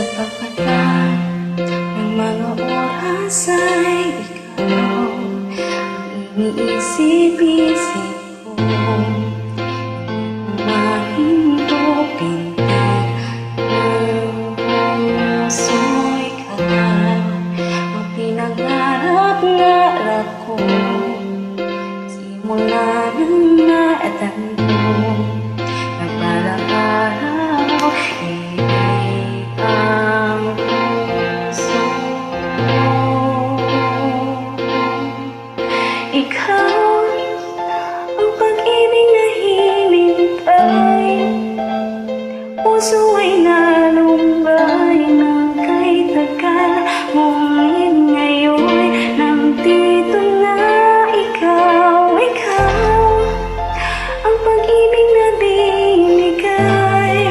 Sapagkat ng mga oras ay ikaw ang iniisip-isip ko. Mahinto pintig ng puso'y ka, ang pinangarap-ngarap ko. Simula ng natanto, nagbalang araw, ibig ang puso ko. Ikaw ang pag-ibig na hinintay, puso ay nalumbay ng kay tagal. Ngunit ngayon nandito na ikaw ang pag-ibig na binigay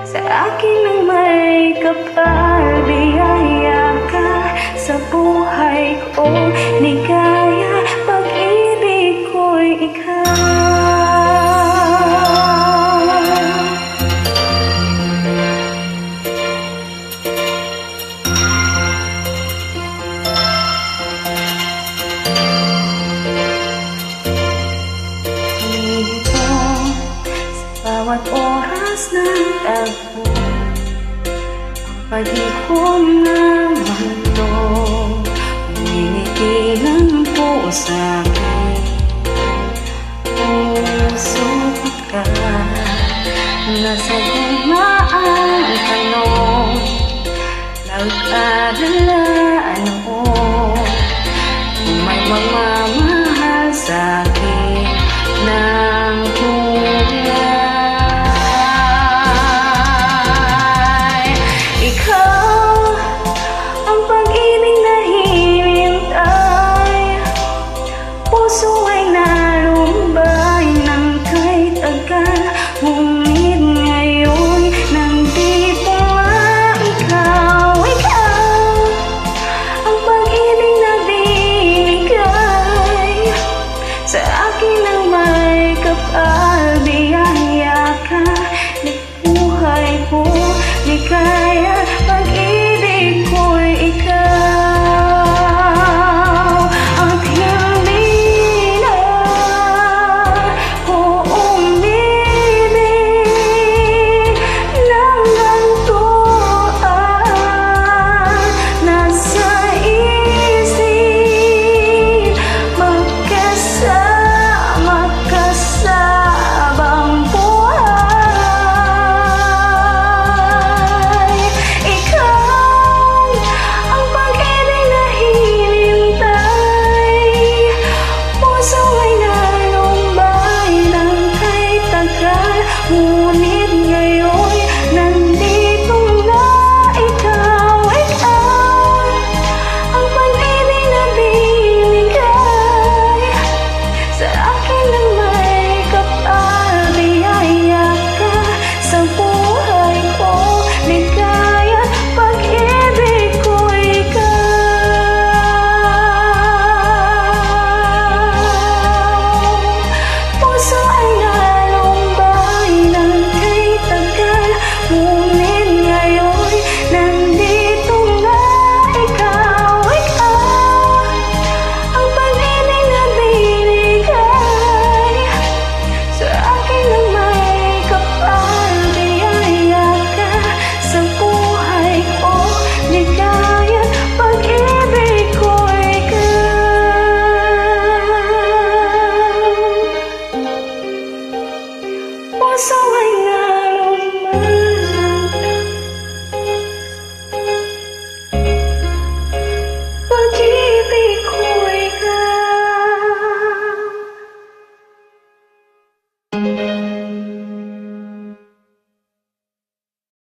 sa akin ng may kapal. Biyaya ka sa buhay ko, ligaya, pag-ibig ko'y ikaw. Dito sa bawat oras ng tagpo, ang pag-ikom ng mundo, umingiti ng puso sa'kin. Puso ka, nasa